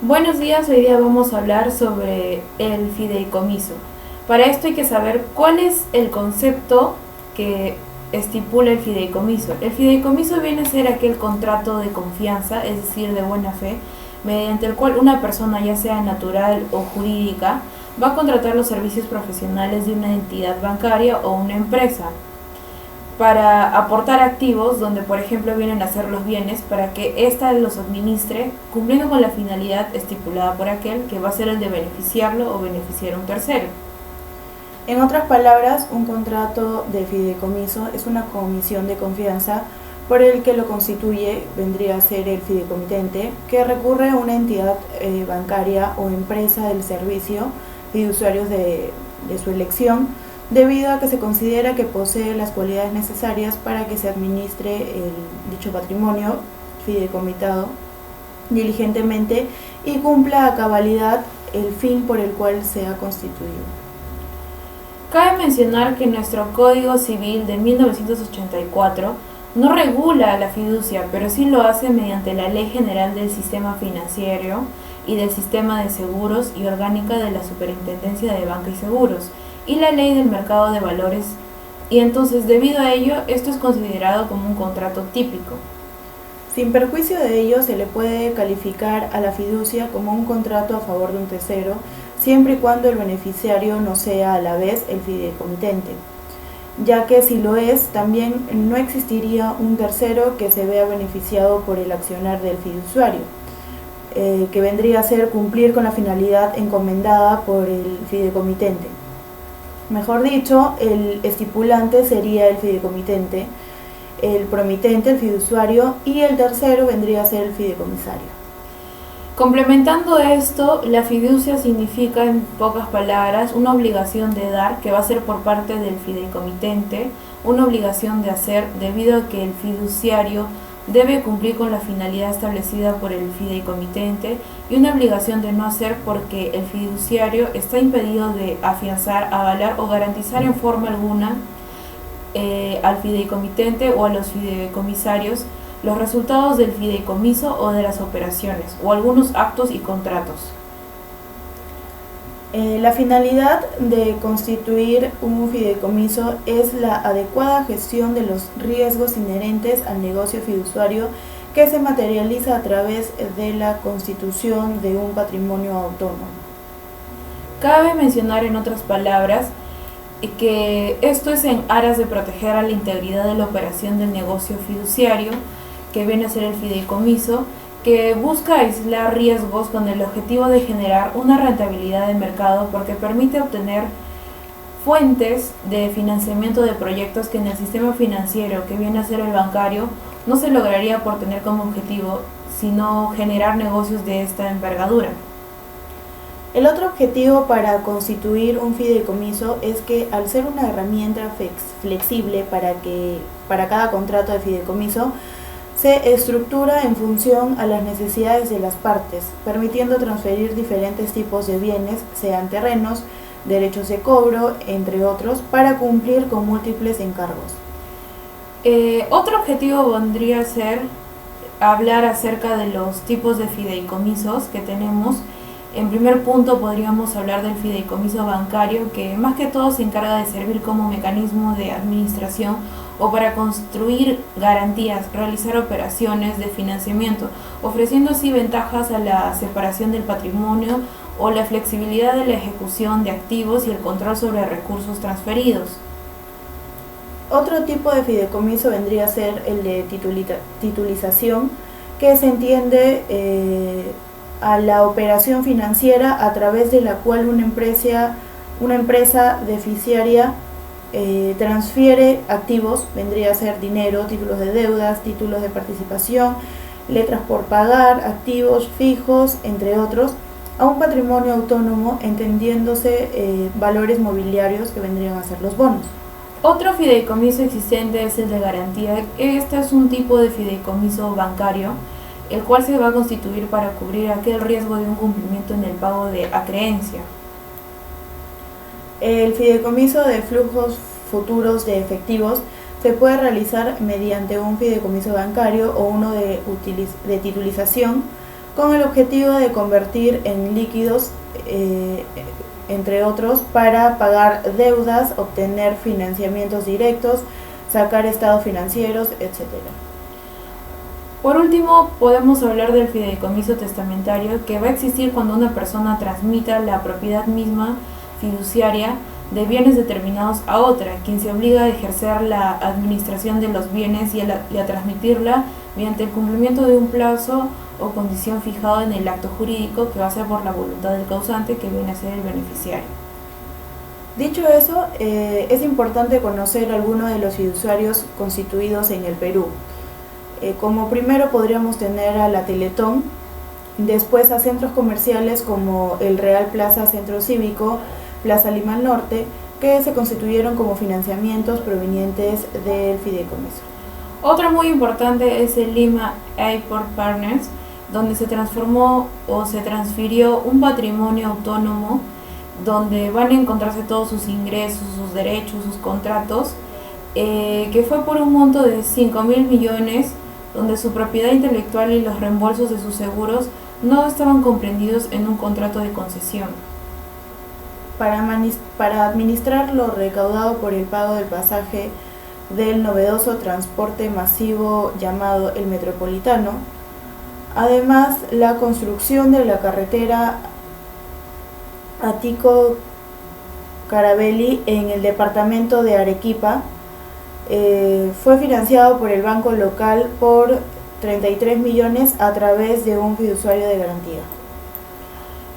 Buenos días, hoy día vamos a hablar sobre el fideicomiso. Para esto hay que saber cuál es el concepto que estipula el fideicomiso. El fideicomiso viene a ser aquel contrato de confianza, es decir, de buena fe, mediante el cual una persona, ya sea natural o jurídica, va a contratar los servicios profesionales de una entidad bancaria o una empresa para aportar activos donde por ejemplo vienen a ser los bienes para que ésta los administre cumpliendo con la finalidad estipulada por aquel que va a ser el de beneficiarlo o beneficiar a un tercero. En otras palabras, un contrato de fideicomiso es una comisión de confianza por el que lo constituye, vendría a ser el fideicomitente, que recurre a una entidad bancaria o empresa del servicio fiduciarios de su elección, debido a que se considera que posee las cualidades necesarias para que se administre dicho patrimonio fideicomitado diligentemente y cumpla a cabalidad el fin por el cual se ha constituido. Cabe mencionar que nuestro Código Civil de 1984 no regula la fiducia, pero sí lo hace mediante la Ley General del Sistema Financiero y del Sistema de Seguros y Orgánica de la Superintendencia de Banca y Seguros, y la Ley del Mercado de Valores, y entonces debido a ello esto es considerado como un contrato típico. Sin perjuicio de ello, se le puede calificar a la fiducia como un contrato a favor de un tercero, siempre y cuando el beneficiario no sea a la vez el fideicomitente, ya que si lo es, también no existiría un tercero que se vea beneficiado por el accionar del fiduciario, que vendría a ser cumplir con la finalidad encomendada por el fideicomitente. Mejor dicho, el estipulante sería el fideicomitente, el promitente, el fiduciario, y el tercero vendría a ser el fideicomisario. Complementando esto, la fiducia significa, en pocas palabras, una obligación de dar que va a ser por parte del fideicomitente, una obligación de hacer debido a que el fiduciario debe cumplir con la finalidad establecida por el fideicomitente, y una obligación de no hacer porque el fiduciario está impedido de afianzar, avalar o garantizar en forma alguna al fideicomitente o a los fideicomisarios los resultados del fideicomiso o de las operaciones o algunos actos y contratos. La finalidad de constituir un fideicomiso es la adecuada gestión de los riesgos inherentes al negocio fiduciario, que se materializa a través de la constitución de un patrimonio autónomo. Cabe mencionar, en otras palabras, que esto es en aras de proteger a la integridad de la operación del negocio fiduciario, que viene a ser el fideicomiso, que busca aislar riesgos con el objetivo de generar una rentabilidad de mercado porque permite obtener fuentes de financiamiento de proyectos que en el sistema financiero, que viene a ser el bancario, no se lograría por tener como objetivo, sino generar negocios de esta envergadura. El otro objetivo para constituir un fideicomiso es que, al ser una herramienta flexible para cada contrato de fideicomiso, se estructura en función a las necesidades de las partes, permitiendo transferir diferentes tipos de bienes, sean terrenos, derechos de cobro, entre otros, para cumplir con múltiples encargos. Otro objetivo vendría a ser hablar acerca de los tipos de fideicomisos que tenemos. En primer punto podríamos hablar del fideicomiso bancario, que más que todo se encarga de servir como mecanismo de administración o para construir garantías, realizar operaciones de financiamiento, ofreciendo así ventajas a la separación del patrimonio o la flexibilidad de la ejecución de activos y el control sobre recursos transferidos. Otro tipo de fideicomiso vendría a ser el de titulización, que se entiende a la operación financiera a través de la cual una empresa deficitaria transfiere activos, vendría a ser dinero, títulos de deudas, títulos de participación, letras por pagar, activos fijos, entre otros, a un patrimonio autónomo, entendiéndose valores mobiliarios que vendrían a ser los bonos. Otro fideicomiso existente es el de garantía. Este es un tipo de fideicomiso bancario, el cual se va a constituir para cubrir aquel riesgo de un cumplimiento en el pago de acreencia. El fideicomiso de flujos futuros de efectivos se puede realizar mediante un fideicomiso bancario o uno de titulización, con el objetivo de convertir en líquidos, entre otros, para pagar deudas, obtener financiamientos directos, sacar estados financieros, etc. Por último, podemos hablar del fideicomiso testamentario, que va a existir cuando una persona transmita la propiedad misma fiduciaria de bienes determinados a otra, quien se obliga a ejercer la administración de los bienes y a transmitirla mediante el cumplimiento de un plazo o condición fijado en el acto jurídico, que va a ser por la voluntad del causante, que viene a ser el beneficiario. Dicho eso, es importante conocer algunos de los fiduciarios constituidos en el Perú. Como primero podríamos tener a la Teletón, después a centros comerciales como el Real Plaza Centro Cívico, Plaza Lima Norte, que se constituyeron como financiamientos provenientes del fideicomiso. Otro muy importante es el Lima Airport Partners, donde se transformó o se transfirió un patrimonio autónomo donde van a encontrarse todos sus ingresos, sus derechos, sus contratos, que fue por un monto de 5.000 millones, donde su propiedad intelectual y los reembolsos de sus seguros no estaban comprendidos en un contrato de concesión. Para administrar lo recaudado por el pago del pasaje del novedoso transporte masivo llamado el Metropolitano, además la construcción de la carretera Atico-Carabelli en el departamento de Arequipa, fue financiado por el banco local por 33 millones a través de un fiduciario de garantía.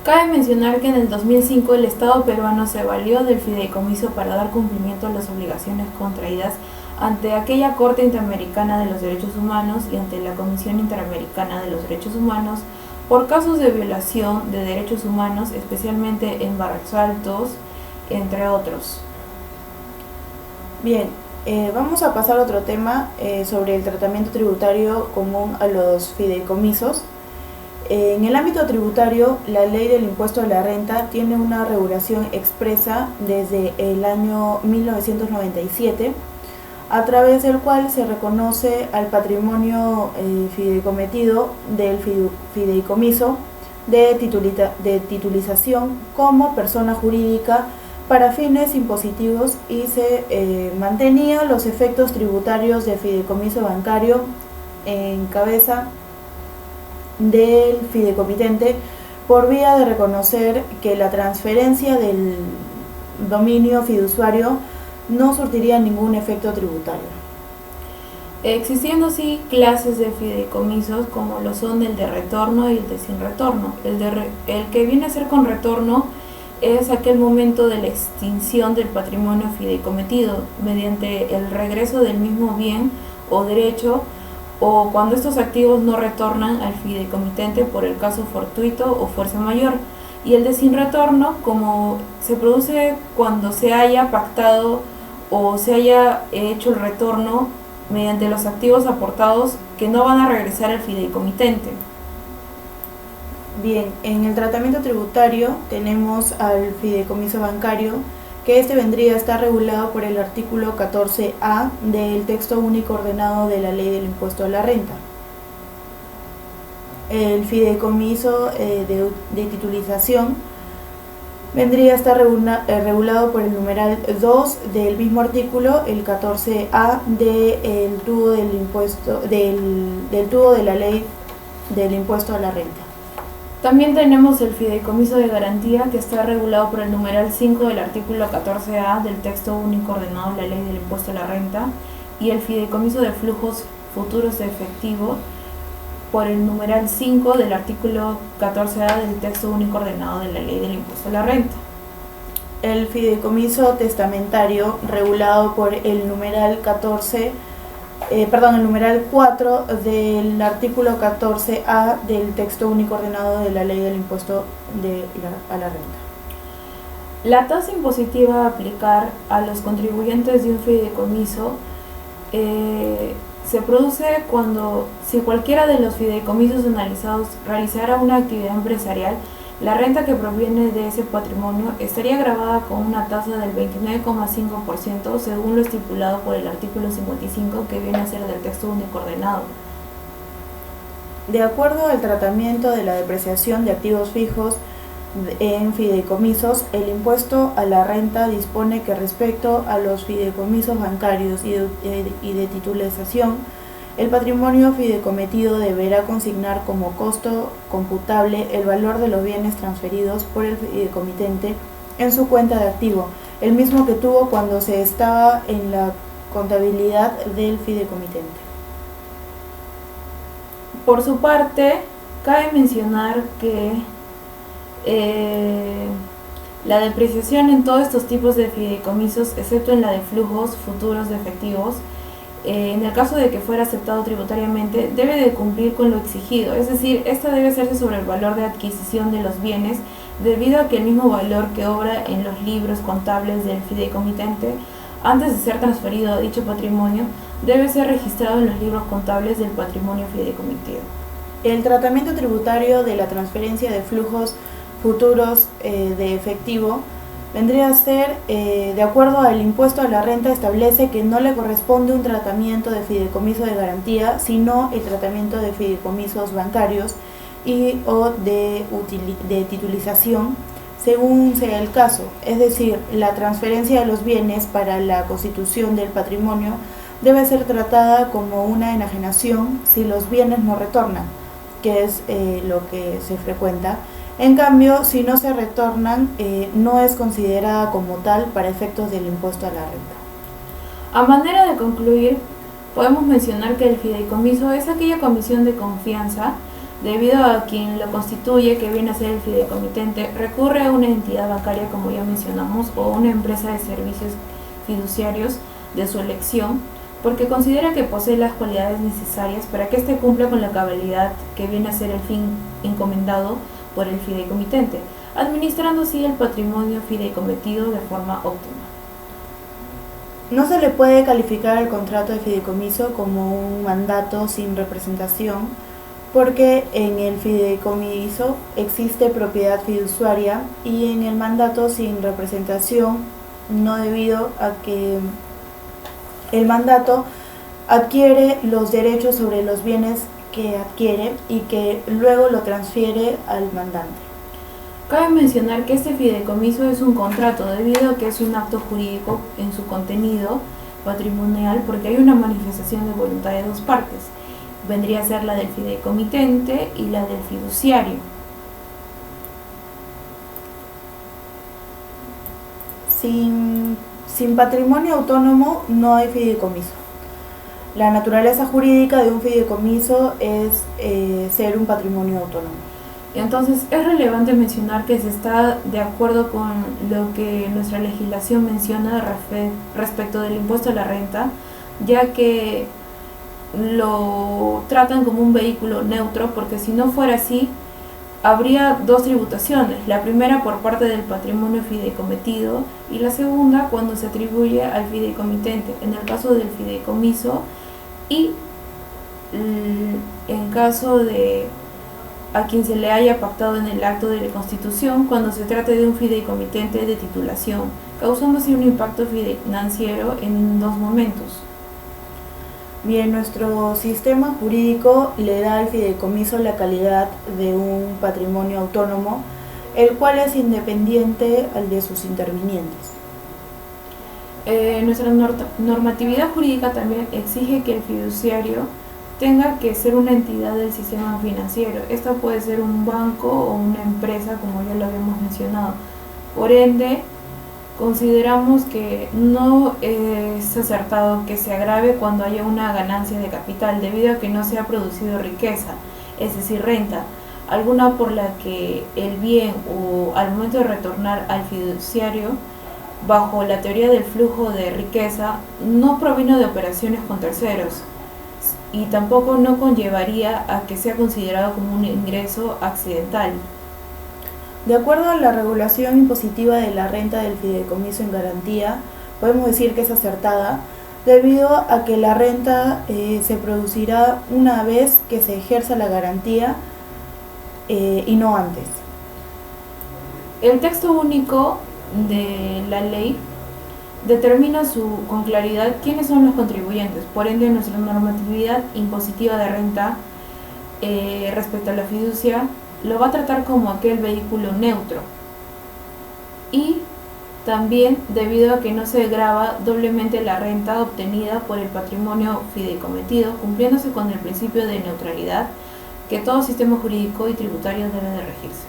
Cabe mencionar que en el 2005 el Estado peruano se valió del fideicomiso para dar cumplimiento a las obligaciones contraídas ante aquella Corte Interamericana de los Derechos Humanos y ante la Comisión Interamericana de los Derechos Humanos por casos de violación de derechos humanos, especialmente en Barrios Altos, entre otros. Bien, vamos a pasar a otro tema sobre el tratamiento tributario común a los fideicomisos. En el ámbito tributario, la ley del impuesto a la renta tiene una regulación expresa desde el año 1997, a través del cual se reconoce al patrimonio fideicometido del fideicomiso de titulización como persona jurídica para fines impositivos y se mantenía los efectos tributarios del fideicomiso bancario en cabeza del fideicomitente por vía de reconocer que la transferencia del dominio fiduciario no surtiría ningún efecto tributario. Existiendo así clases de fideicomisos como lo son el de retorno y el de sin retorno. El que viene a ser con retorno es aquel momento de la extinción del patrimonio fideicometido mediante el regreso del mismo bien o derecho, o cuando estos activos no retornan al fideicomitente por el caso fortuito o fuerza mayor. Y el de sin retorno, como se produce cuando se haya pactado o se haya hecho el retorno mediante los activos aportados que no van a regresar al fideicomitente. Bien, en el tratamiento tributario tenemos al fideicomiso bancario, que vendría a estar regulado por el artículo 14A del texto único ordenado de la ley del impuesto a la renta. El fideicomiso de titulización vendría a estar regulado por el numeral 2 del mismo artículo, el 14A del tubo de la ley del impuesto a la renta. También tenemos el fideicomiso de garantía, que está regulado por el numeral 5 del artículo 14A del texto único ordenado de la ley del impuesto a la renta, y el fideicomiso de flujos futuros de efectivo por el numeral 5 del artículo 14A del texto único ordenado de la ley del impuesto a la renta. El fideicomiso testamentario, regulado por el numeral 4 del artículo 14A del texto único ordenado de la ley del impuesto a la renta. La tasa impositiva a aplicar a los contribuyentes de un fideicomiso se produce si cualquiera de los fideicomisos analizados realizara una actividad empresarial, la renta que proviene de ese patrimonio estaría gravada con una tasa del 29,5% según lo estipulado por el artículo 55, que viene a ser del texto único ordenado. De acuerdo al tratamiento de la depreciación de activos fijos en fideicomisos, el impuesto a la renta dispone que respecto a los fideicomisos bancarios y de titulización, el patrimonio fideicometido deberá consignar como costo computable el valor de los bienes transferidos por el fideicomitente en su cuenta de activo, el mismo que tuvo cuando se estaba en la contabilidad del fideicomitente. Por su parte, cabe mencionar que la depreciación en todos estos tipos de fideicomisos, excepto en la de flujos futuros de efectivos, en el caso de que fuera aceptado tributariamente, debe de cumplir con lo exigido, es decir, esta debe hacerse sobre el valor de adquisición de los bienes, debido a que el mismo valor que obra en los libros contables del fideicomitente, antes de ser transferido a dicho patrimonio, debe ser registrado en los libros contables del patrimonio fideicomitido. El tratamiento tributario de la transferencia de flujos futuros de efectivo vendría a ser, de acuerdo al impuesto a la renta, establece que no le corresponde un tratamiento de fideicomiso de garantía, sino el tratamiento de fideicomisos bancarios y o de titulización, según sea el caso. Es decir, la transferencia de los bienes para la constitución del patrimonio debe ser tratada como una enajenación si los bienes no retornan, que es lo que se frecuenta. En cambio, si no se retornan, no es considerada como tal para efectos del impuesto a la renta. A manera de concluir, podemos mencionar que el fideicomiso es aquella comisión de confianza, debido a quien lo constituye, que viene a ser el fideicomitente, recurre a una entidad bancaria, como ya mencionamos, o una empresa de servicios fiduciarios de su elección, porque considera que posee las cualidades necesarias para que éste cumpla con la cabalidad que viene a ser el fin encomendado por el fideicomitente, administrando así el patrimonio fideicometido de forma óptima. No se le puede calificar el contrato de fideicomiso como un mandato sin representación, porque en el fideicomiso existe propiedad fiduciaria y en el mandato sin representación no, debido a que el mandato adquiere los derechos sobre los bienes que adquiere y que luego lo transfiere al mandante. Cabe mencionar que este fideicomiso es un contrato, debido a que es un acto jurídico en su contenido patrimonial, porque hay una manifestación de voluntad de dos partes. Vendría a ser la del fideicomitente y la del fiduciario. Sin patrimonio autónomo no hay fideicomiso. La naturaleza jurídica de un fideicomiso es ser un patrimonio autónomo. Entonces es relevante mencionar que se está de acuerdo con lo que nuestra legislación menciona respecto del impuesto a la renta, ya que lo tratan como un vehículo neutro, porque si no fuera así, habría dos tributaciones, la primera por parte del patrimonio fideicometido y la segunda cuando se atribuye al fideicomitente, en el caso del fideicomiso, y en caso de a quien se le haya pactado en el acto de la Constitución cuando se trate de un fideicomitente de titulación, causando así un impacto financiero en dos momentos. Bien, nuestro sistema jurídico le da al fideicomiso la calidad de un patrimonio autónomo, el cual es independiente al de sus intervinientes. Nuestra normatividad jurídica también exige que el fiduciario tenga que ser una entidad del sistema financiero. Esta puede ser un banco o una empresa, como ya lo habíamos mencionado. Por ende, consideramos que no es acertado que se agrave cuando haya una ganancia de capital, debido a que no se ha producido riqueza, es decir, renta, alguna por la que el bien o al momento de retornar al fiduciario, bajo la teoría del flujo de riqueza, no provino de operaciones con terceros y tampoco no conllevaría a que sea considerado como un ingreso accidental. De acuerdo a la regulación impositiva de la renta del fideicomiso en garantía, podemos decir que es acertada, debido a que la renta se producirá una vez que se ejerza la garantía y no antes. El texto único de la ley determina con claridad quiénes son los contribuyentes. Por ende, nuestra normatividad impositiva de renta respecto a la fiducia, lo va a tratar como aquel vehículo neutro. Y también debido a que no se grava doblemente la renta obtenida por el patrimonio fideicometido, cumpliéndose con el principio de neutralidad que todo sistema jurídico y tributario debe de regirse.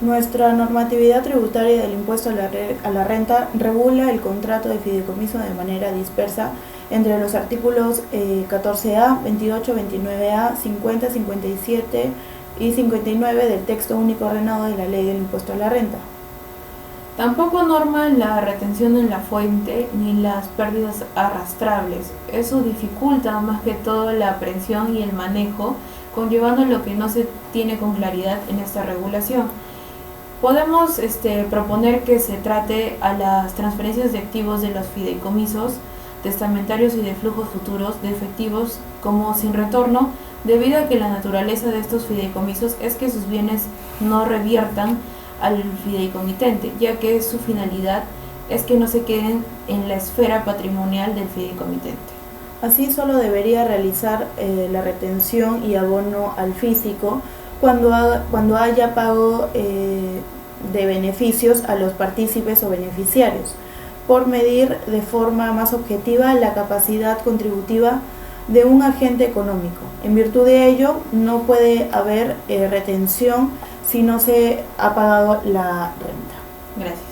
Nuestra normatividad tributaria del impuesto a la renta regula el contrato de fideicomiso de manera dispersa entre los artículos 14A, 28, 29A, 50, 57 y 59 del texto único ordenado de la Ley del Impuesto a la Renta. Tampoco norma la retención en la fuente ni las pérdidas arrastrables. Eso dificulta más que todo la aprehensión y el manejo, conllevando lo que no se tiene con claridad en esta regulación. Podemos proponer que se trate a las transferencias de activos de los fideicomisos testamentarios y de flujos futuros de efectivos como sin retorno, debido a que la naturaleza de estos fideicomisos es que sus bienes no reviertan al fideicomitente, ya que su finalidad es que no se queden en la esfera patrimonial del fideicomitente. Así solo debería realizar la retención y abono al físico cuando haya pago de beneficios a los partícipes o beneficiarios, por medir de forma más objetiva la capacidad contributiva de un agente económico. En virtud de ello, no puede haber retención si no se ha pagado la renta. Gracias.